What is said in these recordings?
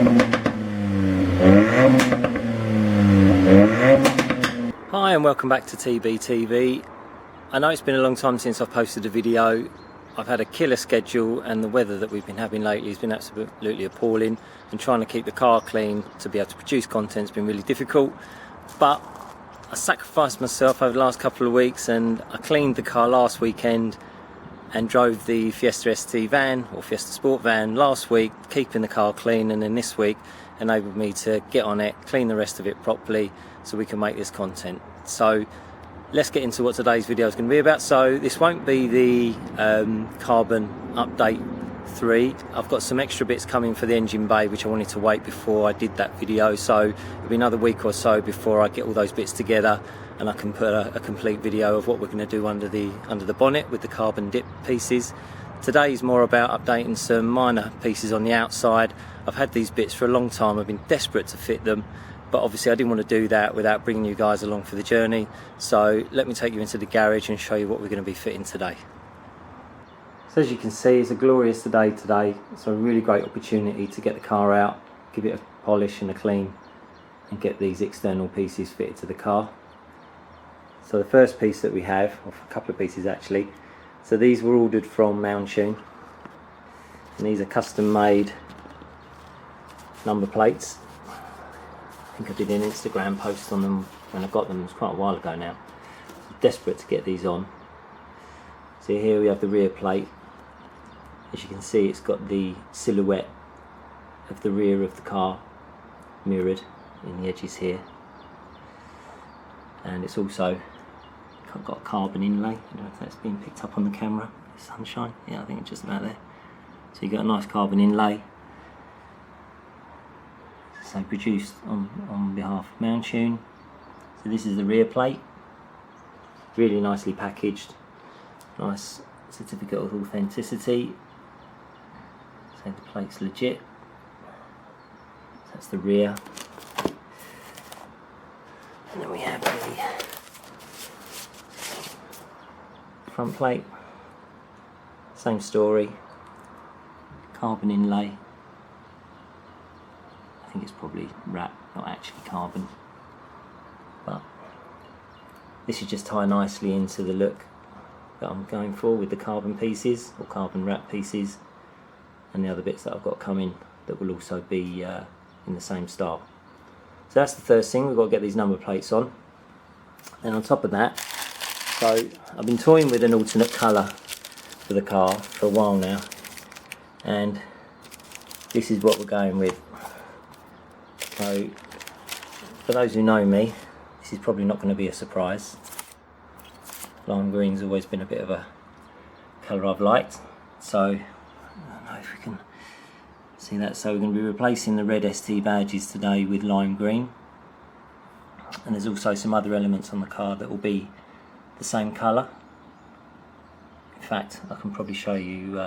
Hi and welcome back to TBTV. I know it's been a long time since I've posted a video. I've had a killer schedule and the weather that we've been having lately has been absolutely appalling, and trying to keep the car clean to be able to produce content has been really difficult. But I sacrificed myself over the last couple of weeks and I cleaned the car last weekend and drove the Fiesta ST van, or Fiesta Sport van, last week, keeping the car clean, and then this week enabled me to get on it, clean the rest of it properly so we can make this content. So let's get into what today's video is going to be about. So this won't be the carbon update 3. I've got some extra bits coming for the engine bay which I wanted to wait before I did that video, so it'll be another week or so before I get all those bits together and I can put a complete video of what we're going to do under the bonnet with the carbon dip pieces. Today is more about updating some minor pieces on the outside. I've had these bits for a long time, I've been desperate to fit them, but obviously I didn't want to do that without bringing you guys along for the journey. So let me take you into the garage and show you what we're going to be fitting today. So as you can see, it's a glorious day today. It's a really great opportunity to get the car out, give it a polish and a clean, and get these external pieces fitted to the car. So the first piece that we have, or a couple of pieces actually, so these were ordered from Mountune, and these are custom made number plates. I think I did an Instagram post on them when I got them, it was quite a while ago now. I'm desperate to get these on. So here we have the rear plate. As you can see, it's got the silhouette of the rear of the car mirrored in the edges here, and it's also got a carbon inlay. I don't know if that's being picked up on the camera, the sunshine. Yeah, I think it's just about there. So you've got a nice carbon inlay. So produced on behalf of Mountune. So this is the rear plate, really nicely packaged, nice certificate of authenticity. So the plate's legit. So that's the rear. And then we have the front plate, same story, carbon inlay. I think it's probably wrap, not actually carbon, but this should just tie nicely into the look that I'm going for with the carbon pieces, or carbon wrap pieces, and the other bits that I've got coming that will also be in the same style. So that's the first thing, we've got to get these number plates on. And on top of that, so I've been toying with an alternate colour for the car for a while now, and this is what we're going with. So for those who know me, this is probably not going to be a surprise. Lime green's always been a bit of a colour I've liked, so I don't know if we can see that. So we're going to be replacing the red ST badges today with lime green, and there's also some other elements on the car that will be the same colour. In fact, I can probably show you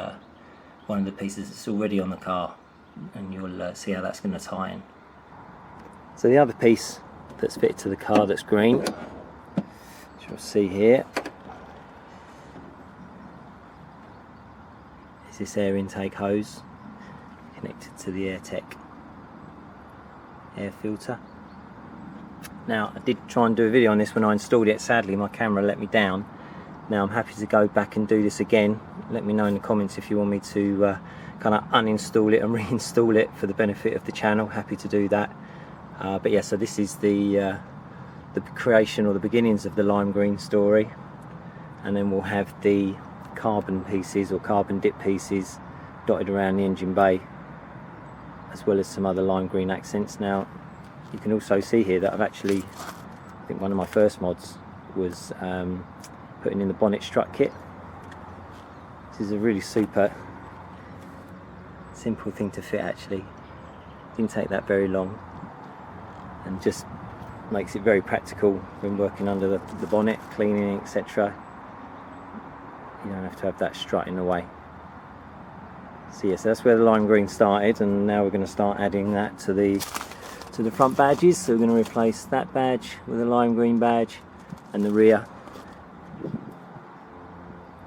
one of the pieces that's already on the car, and you'll see how that's going to tie in. So the other piece that's fitted to the car that's green, which you'll see here, is this air intake hose connected to the AirTech air filter. Now I did try and do a video on this when I installed it, sadly my camera let me down. Now I'm happy to go back and do this again. Let me know in the comments if you want me to kind of uninstall it and reinstall it for the benefit of the channel. Happy to do that. But yeah, so this is the creation or the beginnings of the lime green story, and then we'll have the carbon pieces or carbon dip pieces dotted around the engine bay, as well as some other lime green accents. Now you can also see here that I've actually, I think one of my first mods was putting in the bonnet strut kit. This is a really super simple thing to fit actually. Didn't take that very long, and just makes it very practical when working under the bonnet, cleaning, etc. You don't have to have that strut in the way. So yes, that's where the lime green started, and now we're going to start adding that to the front badges. So we're going to replace that badge with a lime green badge and the rear,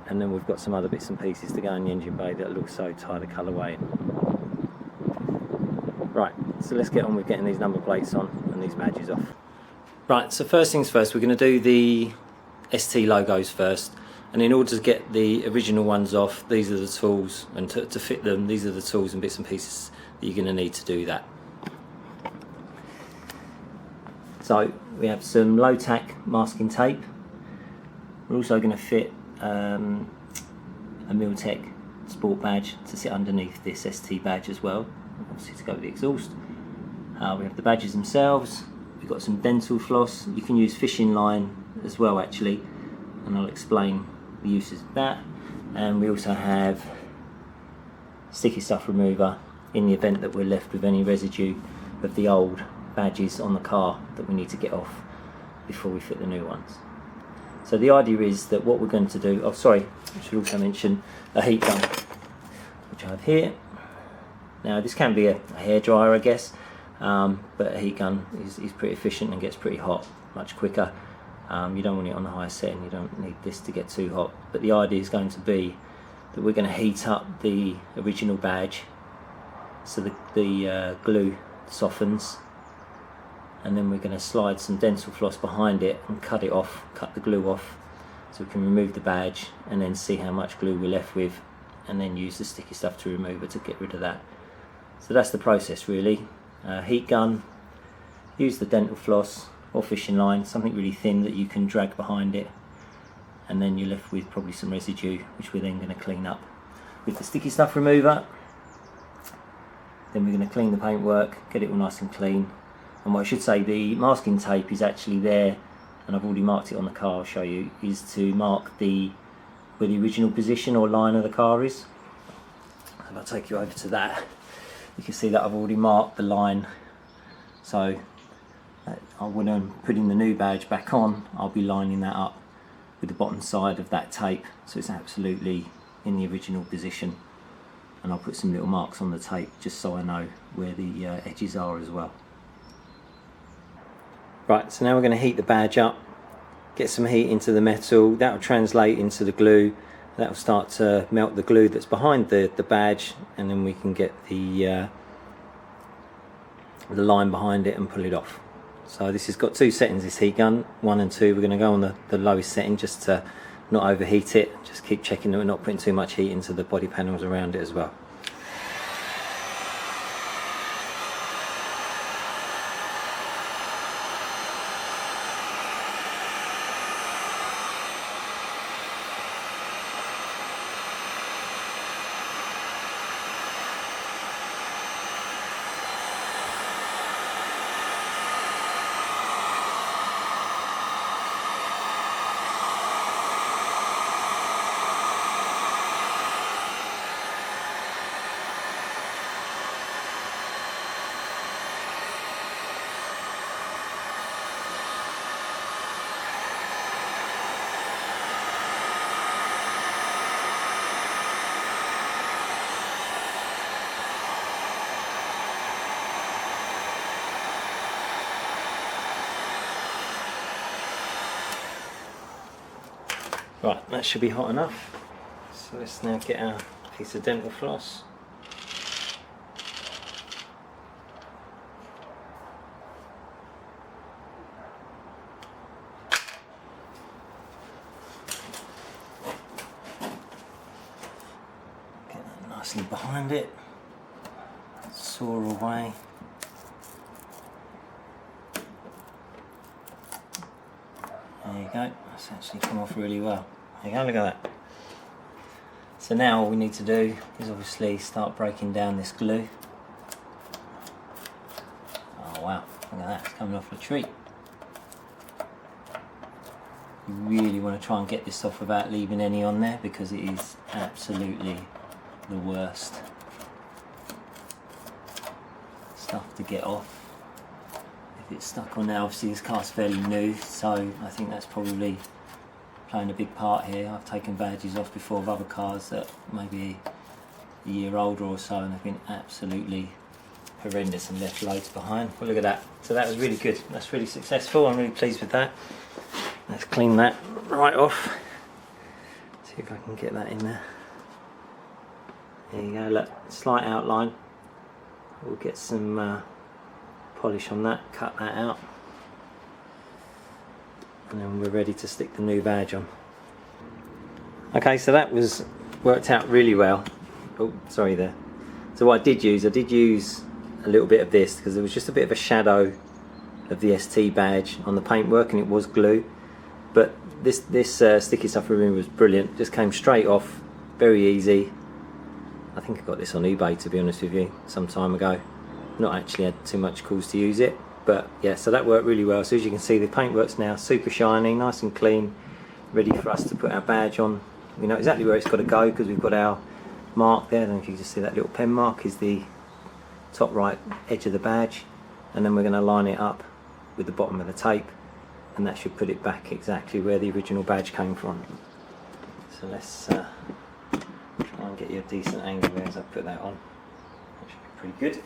and then we've got some other bits and pieces to go in the engine bay that will also tie the colourway in. Right, so let's get on with getting these number plates on and these badges off. Right, so first things first, we're going to do the ST logos first, and in order to get the original ones off, these are the tools, and to fit them, these are the tools and bits and pieces that you're going to need to do that. So we have some low tack masking tape. We're also going to fit a Miltech sport badge to sit underneath this ST badge as well, obviously to go with the exhaust. We have the badges themselves. We've got some dental floss. You can use fishing line as well actually, and I'll explain the uses of that. And we also have sticky stuff remover in the event that we're left with any residue of the old badges on the car that we need to get off before we fit the new ones. So the idea is that what we're going to do, oh sorry, I should also mention a heat gun, which I have here. Now this can be a hairdryer I guess, but a heat gun is pretty efficient and gets pretty hot much quicker. You don't want it on the highest setting, you don't need this to get too hot. But the idea is going to be that we're going to heat up the original badge so the glue softens, and then we're going to slide some dental floss behind it and cut it off, cut the glue off, so we can remove the badge and then see how much glue we're left with, and then use the sticky stuff to remove it to get rid of that. So that's the process really. Heat gun, use the dental floss or fishing line, something really thin that you can drag behind it, and then you're left with probably some residue which we're then going to clean up with the sticky stuff remover. Then we're going to clean the paintwork, get it all nice and clean. And what I should say, the masking tape is actually there, and I've already marked it on the car, I'll show you, is to mark where the original position or line of the car is. And I'll take you over to that. You can see that I've already marked the line, so when I'm putting the new badge back on, I'll be lining that up with the bottom side of that tape, so it's absolutely in the original position. And I'll put some little marks on the tape just so I know where the edges are as well. Right, so now we're going to heat the badge up, get some heat into the metal, that will translate into the glue, that will start to melt the glue that's behind the badge, and then we can get the line behind it and pull it off. So this has got two settings, this heat gun, 1 and 2. We're going to go on the lowest setting just to not overheat it, just keep checking that we're not putting too much heat into the body panels around it as well. Right, that should be hot enough. So let's now get our piece of dental floss. Get that nicely behind it. Saw away. There you go, that's actually come off really well. There you go, look at that. So now all we need to do is obviously start breaking down this glue. Oh wow, look at that, it's coming off a treat. You really want to try and get this off without leaving any on there, because it is absolutely the worst stuff to get off. If it's stuck on there, obviously this car's fairly new, so I think that's probably playing a big part here. I've taken badges off before of other cars that maybe a year older or so, and they've been absolutely horrendous and left loads behind. Well, look at that. So that was really good. That's really successful. I'm really pleased with that. Let's clean that right off. See if I can get that in there. There you go, look, slight outline. We'll get some polish on that, cut that out, and then we're ready to stick the new badge on. Okay, so that was worked out really well. Oh, sorry there. So what I did use a little bit of this because there was just a bit of a shadow of the ST badge on the paintwork, and it was glue. But this sticky stuff remover was brilliant. Just came straight off, very easy. I think I got this on eBay, to be honest with you, some time ago. Not actually had too much calls to use it, but yeah, so that worked really well. So as you can see, the paintwork's now super shiny, nice and clean, ready for us to put our badge on. We know exactly where it's got to go because we've got our mark there. I don't know if you can just see that little pen mark is the top right edge of the badge, and then we're going to line it up with the bottom of the tape, and that should put it back exactly where the original badge came from. So let's try and get you a decent angle there as I put that on. That should be pretty good.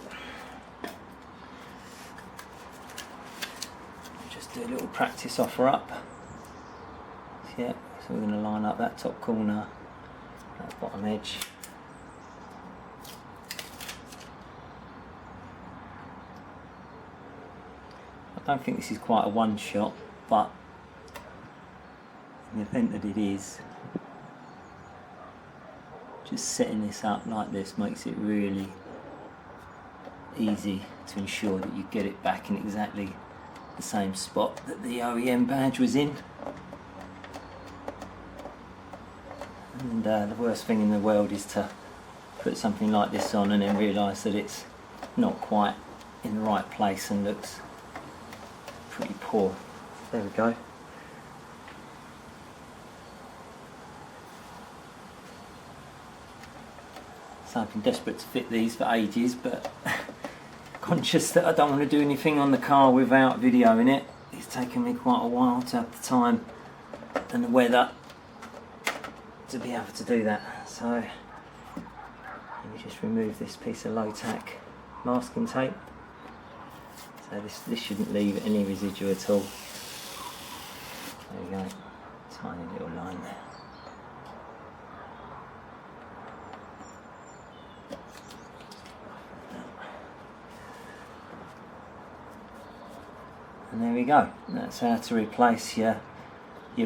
Just do a little practice offer up. Yeah, so we're going to line up that top corner, that bottom edge. I don't think this is quite a one shot, but in the event that it is, just setting this up like this makes it really easy to ensure that you get it back in exactly the same spot that the OEM badge was in. And the worst thing in the world is to put something like this on and then realise that it's not quite in the right place and looks pretty poor. There we go. So I've been desperate to fit these for ages, but conscious that I don't want to do anything on the car without videoing it. It's taken me quite a while to have the time and the weather to be able to do that. So let me just remove this piece of low tack masking tape. So this shouldn't leave any residue at all. There we go, tiny little line there. And there we go, that's how to replace your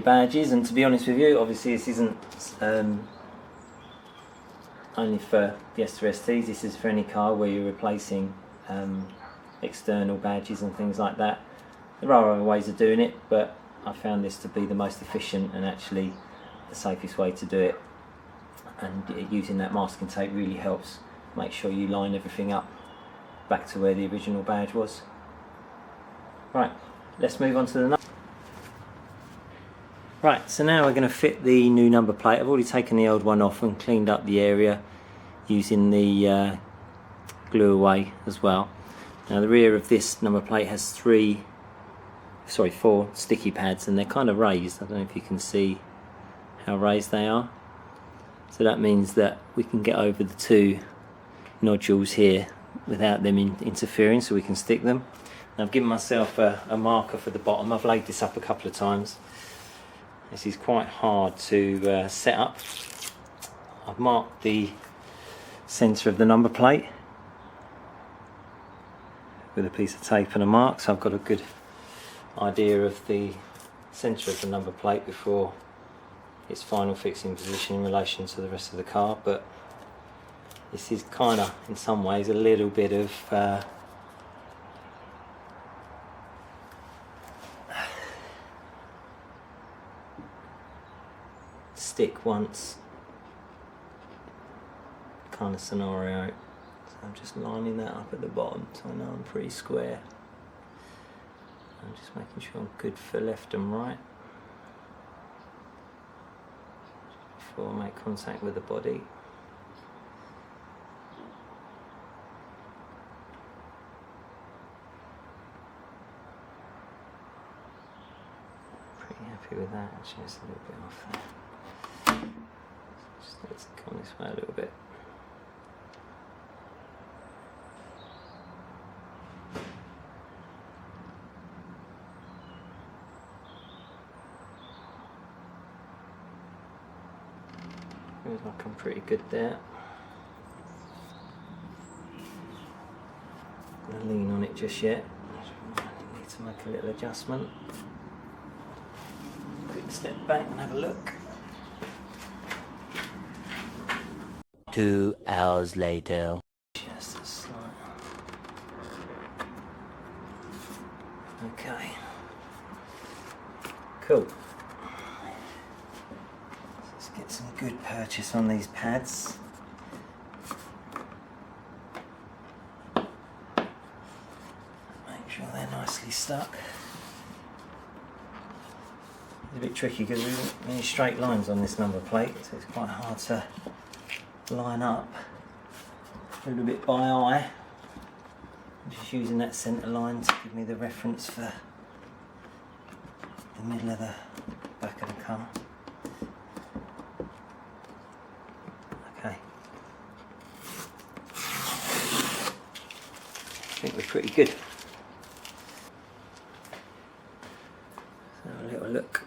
badges. And to be honest with you, obviously this isn't only for Fiesta STs, this is for any car where you're replacing external badges and things like that. There are other ways of doing it, but I found this to be the most efficient and actually the safest way to do it. And using that masking tape really helps make sure you line everything up back to where the original badge was. Right, let's move on to the number. Right, so now we're going to fit the new number plate. I've already taken the old one off and cleaned up the area using the glue away as well. Now the rear of this number plate has four sticky pads, and they're kind of raised. I don't know if you can see how raised they are. So that means that we can get over the two nodules here without them interfering, so we can stick them. Now I've given myself a marker for the bottom. I've laid this up a couple of times. This is quite hard to set up. I've marked the centre of the number plate with a piece of tape and a mark, so I've got a good idea of the centre of the number plate before its final fixing position in relation to the rest of the car. But this is kind of, in some ways, a little bit of stick once kind of scenario. So I'm just lining that up at the bottom so I know I'm pretty square. I'm just making sure I'm good for left and right before I make contact with the body. Pretty happy with that. Actually, it's a little bit off there. Just let's come this way a little bit. Feels like I'm pretty good there. going to lean on it just yet. I need to make a little adjustment. Quick step back and have a look. 2 hours later. Just a slight. Okay. Cool. Let's get some good purchase on these pads. Make sure they're nicely stuck. It's a bit tricky because there isn't many straight lines on this number plate, so it's quite hard to line up. A little bit by eye. I'm just using that centre line to give me the reference for the middle of the back of the car. Okay. I think we're pretty good. Let's have a little look.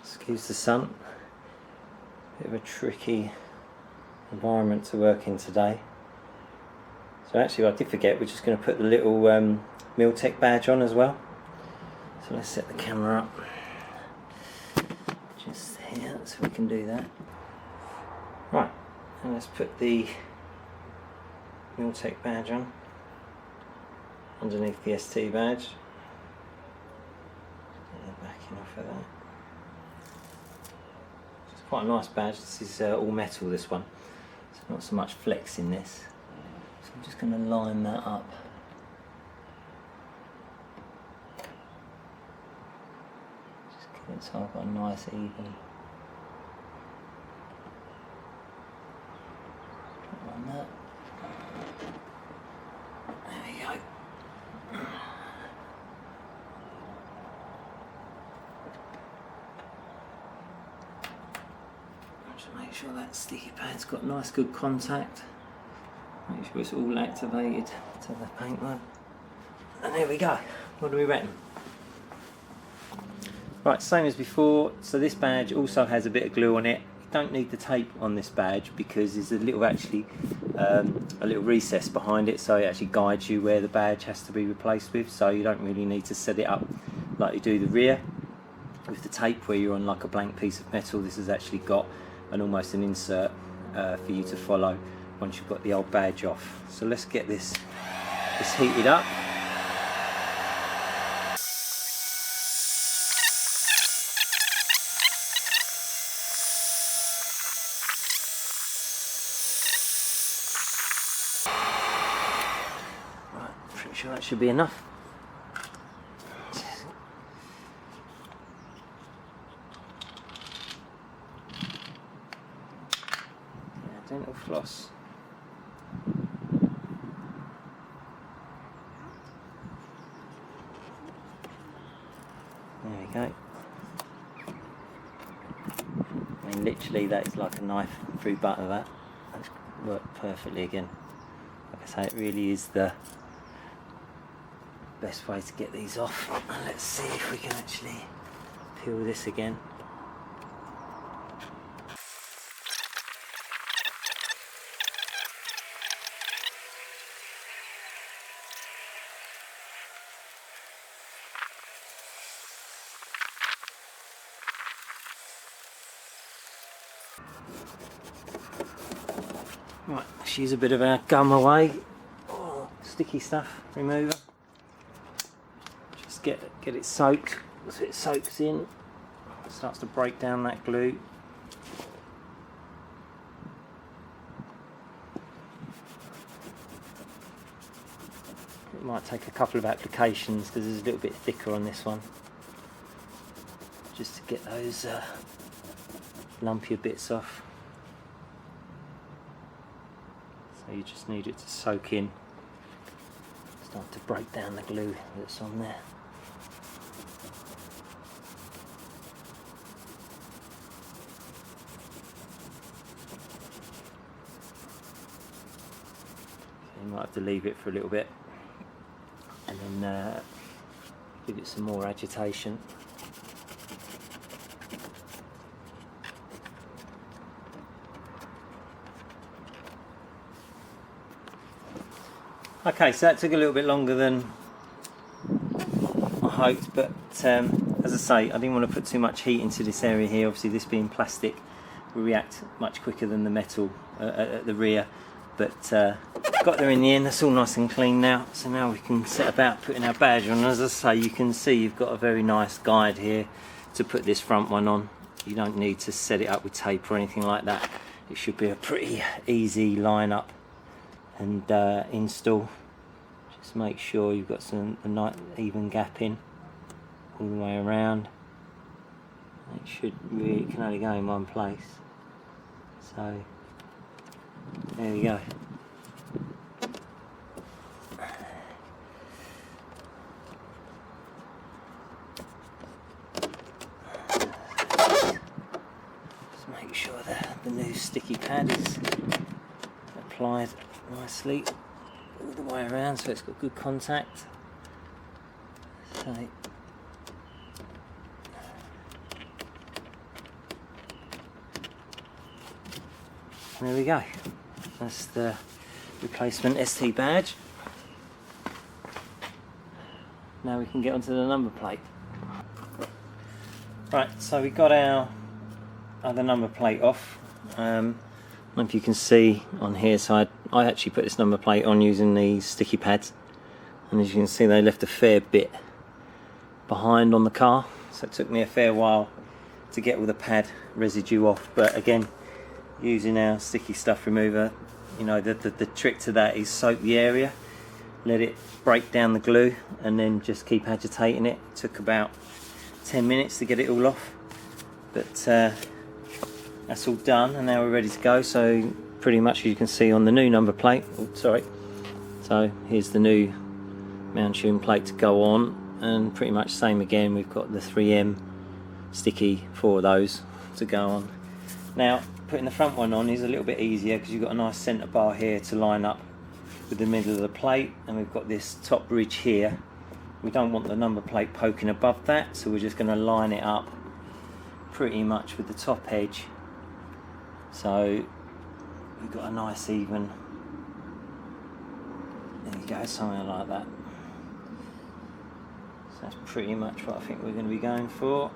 Excuse the sun. Bit of a tricky environment to work in today. So actually, I did forget, we're just going to put the little Miltech badge on as well. So let's set the camera up just here so we can do that. Right, and let's put the Miltech badge on underneath the ST badge. Get the backing off of that. It's quite a nice badge. This is all metal, this one. So not so much flex in this. So I'm just going to line that up. Just get it so I've got a nice even. On that. There we go. Just make sure that sticky pad's got nice good contact. Make sure it's all activated to the paintwork. And there we go. What do we reckon? Right, same as before. So this badge also has a bit of glue on it. You don't need the tape on this badge because there's a little a little recess behind it, so it actually guides you where the badge has to be replaced with. So you don't really need to set it up like you do the rear with the tape, where you're on like a blank piece of metal. This has actually got almost an insert for you to follow once you've got the old badge off. So let's get this heated up. Right, pretty sure that should be enough. Dental floss. There we go. I mean, literally that is like a knife through butter. That's worked perfectly again. Like I say, it really is the best way to get these off. Let's see if we can actually peel this again. Right, let's use a bit of our gum away, sticky stuff remover. Just get it soaked, so it soaks in, starts to break down that glue. It might take a couple of applications because it's a little bit thicker on this one, just to get those lumpier bits off. So you just need it to soak in, start to break down the glue that's on there. So you might have to leave it for a little bit and then give it some more agitation. Okay, so that took a little bit longer than I hoped, but as I say, I didn't want to put too much heat into this area here. Obviously this being plastic will react much quicker than the metal at the rear, but got there in the end. That's all nice and clean now, so now we can set about putting our badge on. As I say, you can see you've got a very nice guide here to put this front one on. You don't need to set it up with tape or anything like that. It should be a pretty easy line up and install. Just make sure you've got a nice even gap in all the way around. It can only go in one place, so there we go. Just make sure that the new sticky pad is applied nicely all the way around, so it's got good contact. So there we go. That's the replacement ST badge. Now we can get onto the number plate. Right, so we got our other number plate off. I don't know if you can see on here, so I actually put this number plate on using these sticky pads, and as you can see they left a fair bit behind on the car, so it took me a fair while to get all the pad residue off. But again, using our sticky stuff remover, you know, the trick to that is soak the area, let it break down the glue, and then just keep agitating it. It took about 10 minutes to get it all off, but that's all done, and now we're ready to go. So pretty much, as you can see on the new number plate, so here's the new mount tune plate to go on, and pretty much same again, we've got the 3M sticky for those to go on. Now putting the front one on is a little bit easier because you've got a nice centre bar here to line up with the middle of the plate, and we've got this top ridge here. We don't want the number plate poking above that, so we're just going to line it up pretty much with the top edge, so we've got a nice even, there you go, something like that. So that's pretty much what I think we're going to be going for.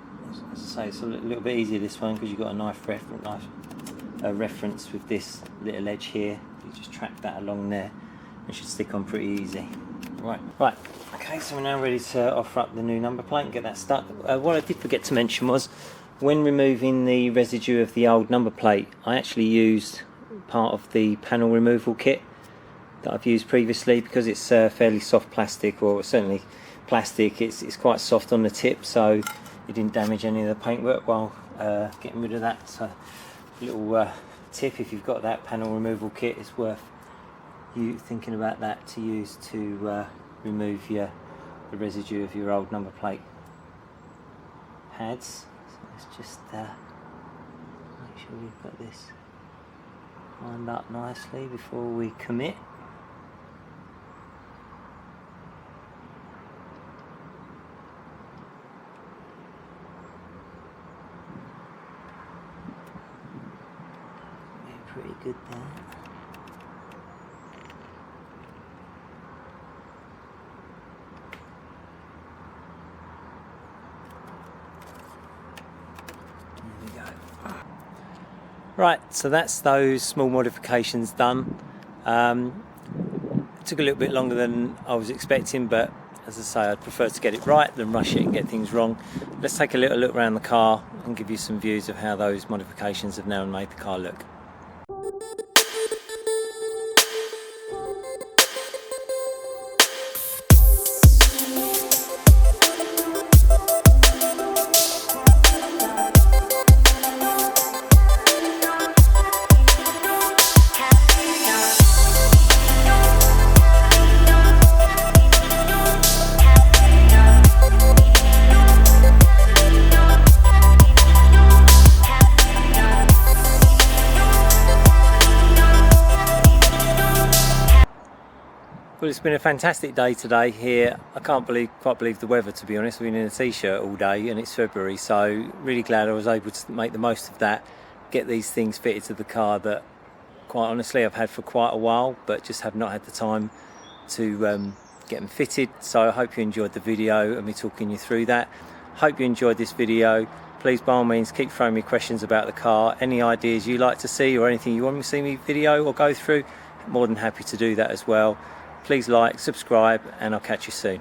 As I say, it's a little bit easier this one because you've got a nice reference with this little edge here. You just track that along there, it should stick on pretty easy. Right, okay, so we're now ready to offer up the new number plate and get that stuck. What I did forget to mention was, when removing the residue of the old number plate, I actually used part of the panel removal kit that I've used previously, because it's fairly soft plastic, or certainly plastic. It's quite soft on the tip, so it didn't damage any of the paintwork while getting rid of that. So a little tip, if you've got that panel removal kit, it's worth you thinking about that to use to remove the residue of your old number plate pads. So let's just make sure we've got this lined up nicely before we commit. Pretty good there. There we go. Right, so that's those small modifications done. It took a little bit longer than I was expecting, but as I say, I'd prefer to get it right than rush it and get things wrong. Let's take a little look around the car and give you some views of how those modifications have now made the car look. Well, it's been a fantastic day today here. I can't quite believe the weather, to be honest. I've been in a t-shirt all day and it's February, so really glad I was able to make the most of that, get these things fitted to the car that quite honestly I've had for quite a while, but just have not had the time to get them fitted. So I hope you enjoyed the video and me talking you through that. Hope you enjoyed this video. Please, by all means, keep throwing me questions about the car. Any ideas you like to see or anything you want me to see me video or go through, more than happy to do that as well. Please like, subscribe, and I'll catch you soon.